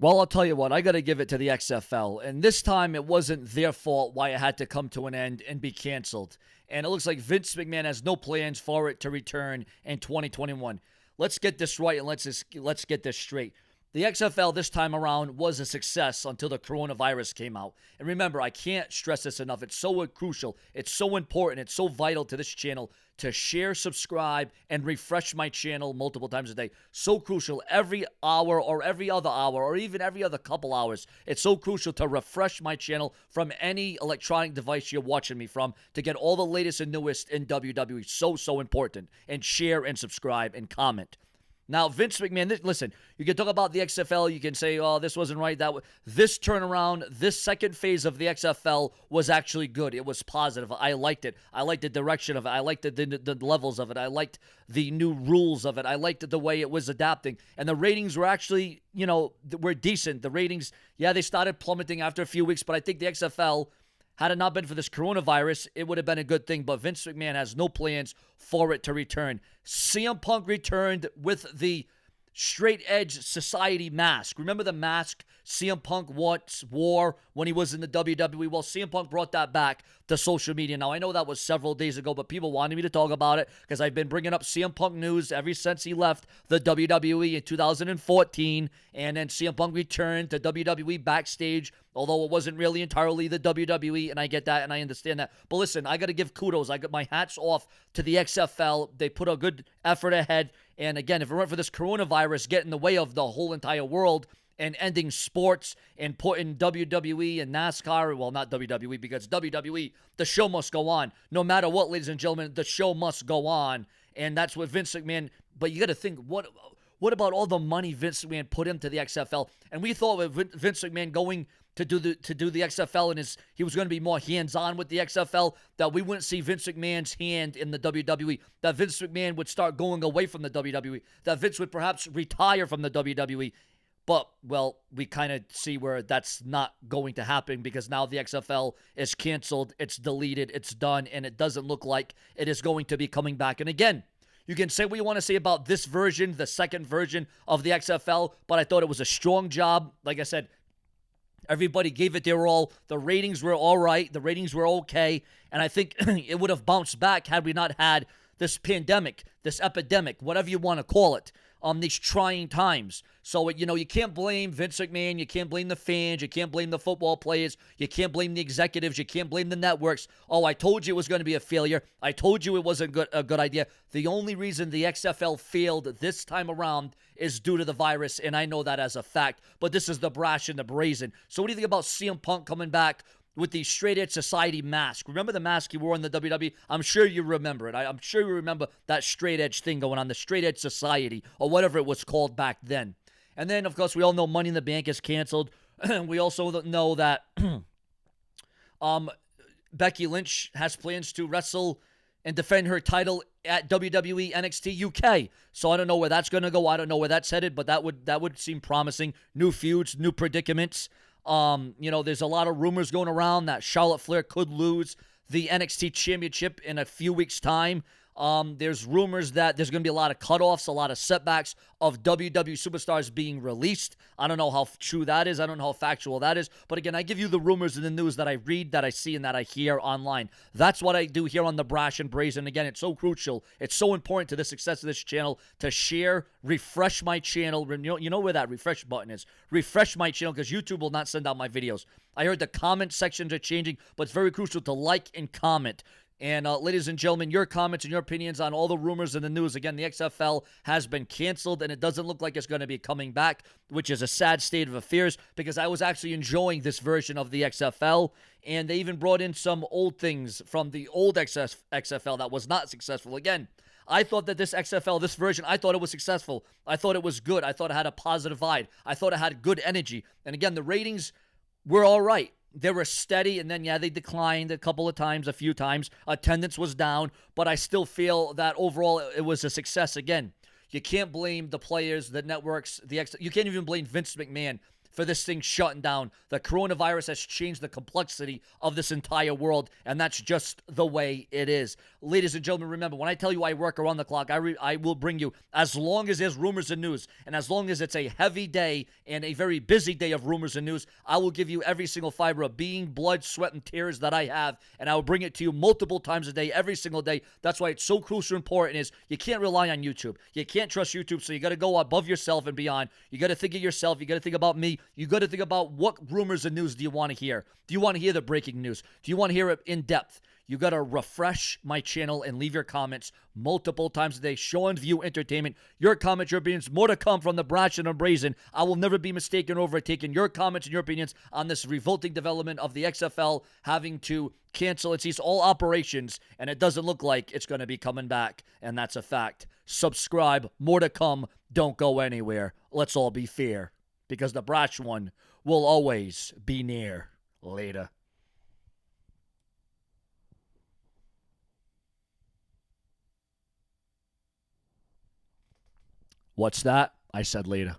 Well, I'll tell you what, I got to give it to the XFL. And this time it wasn't their fault why it had to come to an end and be canceled. And it looks like Vince McMahon has no plans for it to return in 2021. Let's get this right and let's get this straight. The XFL this time around was a success until the coronavirus came out. And remember, I can't stress this enough. It's so crucial. It's so important. It's so vital to this channel to share, subscribe, and refresh my channel multiple times a day. So crucial. Every hour or every other hour or even every other couple hours. It's so crucial to refresh my channel from any electronic device you're watching me from to get all the latest and newest in WWE. So important. And share and subscribe and comment. Now, Vince McMahon, listen, you can talk about the XFL. You can say, oh, this wasn't right. This turnaround, this second phase of the XFL was actually good. It was positive. I liked it. I liked the direction of it. I liked the levels of it. I liked the new rules of it. I liked the way it was adapting. And the ratings were actually, were decent. The ratings, yeah, they started plummeting after a few weeks, but I think the XFL, had it not been for this coronavirus, it would have been a good thing. But Vince McMahon has no plans for it to return. CM Punk returned with the straight edge society mask. Remember the mask CM Punk once wore when he was in the WWE? Well, CM Punk brought that back to social media. Now, I know that was several days ago, but people wanted me to talk about it because I've been bringing up CM Punk news ever since he left the WWE in 2014. And then CM Punk returned to WWE backstage, although it wasn't really entirely the WWE, and I get that and I understand that. But listen, I got to give kudos. I got my hats off to the XFL. They put a good effort ahead. And again, if it weren't for this coronavirus getting in the way of the whole entire world and ending sports and putting WWE and NASCAR, well, not WWE, because WWE, the show must go on. No matter what, ladies and gentlemen, the show must go on. And that's what Vince McMahon, but you got to think, what about all the money Vince McMahon put into the XFL? And we thought with Vince McMahon going to do the XFL and he was going to be more hands-on with the XFL, that we wouldn't see Vince McMahon's hand in the WWE, that Vince McMahon would start going away from the WWE, that Vince would perhaps retire from the WWE. But, well, we kind of see where that's not going to happen because now the XFL is canceled, it's deleted, it's done, and it doesn't look like it is going to be coming back. And again, you can say what you want to say about this version, the second version of the XFL, but I thought it was a strong job. Like I said, everybody gave it their all. The ratings were all right. The ratings were okay. And I think it would have bounced back had we not had this pandemic, this epidemic, whatever you want to call it, these trying times. So, you can't blame Vince McMahon. You can't blame the fans. You can't blame the football players. You can't blame the executives. You can't blame the networks. Oh, I told you it was going to be a failure. I told you it wasn't a good idea. The only reason the XFL failed this time around is due to the virus, and I know that as a fact. But this is the brash and the brazen. So what do you think about CM Punk coming back with the straight edge society mask? Remember the mask he wore in the WWE? I'm sure you remember it. I'm sure you remember that straight edge thing going on, the straight edge society, or whatever it was called back then. And then, of course, we all know Money in the Bank is canceled. We also know that Becky Lynch has plans to wrestle and defend her title at WWE NXT UK. So I don't know where that's going to go. I don't know where that's headed, but that would seem promising. New feuds, new predicaments. There's a lot of rumors going around that Charlotte Flair could lose the NXT Championship in a few weeks' time. There's rumors that there's going to be a lot of cutoffs, a lot of setbacks of WWE superstars being released. I don't know how true that is. I don't know how factual that is. But again, I give you the rumors and the news that I read, that I see, and that I hear online. That's what I do here on the Brash and Brazen. Again, it's so crucial. It's so important to the success of this channel to share, refresh my channel. You know where that refresh button is. Refresh my channel because YouTube will not send out my videos. I heard the comment sections are changing, but it's very crucial to like and comment. And ladies and gentlemen, your comments and your opinions on all the rumors and the news. Again, the XFL has been canceled, and it doesn't look like it's going to be coming back, which is a sad state of affairs because I was actually enjoying this version of the XFL, and they even brought in some old things from the old XFL that was not successful. Again, I thought that this XFL, this version, I thought it was successful. I thought it was good. I thought it had a positive vibe. I thought it had good energy. And again, the ratings were all right. They were steady, and then, they declined a few times. Attendance was down, but I still feel that overall it was a success. Again, you can't blame the players, the networks, you can't even blame Vince McMahon for this thing shutting down. The coronavirus has changed the complexity of this entire world, and that's just the way it is. Ladies and gentlemen, remember, when I tell you I work around the clock, I will bring you, as long as there's rumors and news, and as long as it's a heavy day and a very busy day of rumors and news, I will give you every single fiber of being, blood, sweat, and tears that I have, and I will bring it to you multiple times a day, every single day. That's why it's so crucial and important is you can't rely on YouTube. You can't trust YouTube, so you got to go above yourself and beyond. You got to think of yourself. You got to think about me. You got to think about what rumors and news do you want to hear. Do you want to hear the breaking news? Do you want to hear it in depth? You got to refresh my channel and leave your comments multiple times a day. Show and View Entertainment. Your comments, your opinions, more to come from the brash and the brazen. I will never be mistaken over taking your comments and your opinions on this revolting development of the XFL having to cancel its all operations, and it doesn't look like it's going to be coming back, and that's a fact. Subscribe. More to come. Don't go anywhere. Let's all be fair, because the brash one will always be near. Later. What's that? I said later.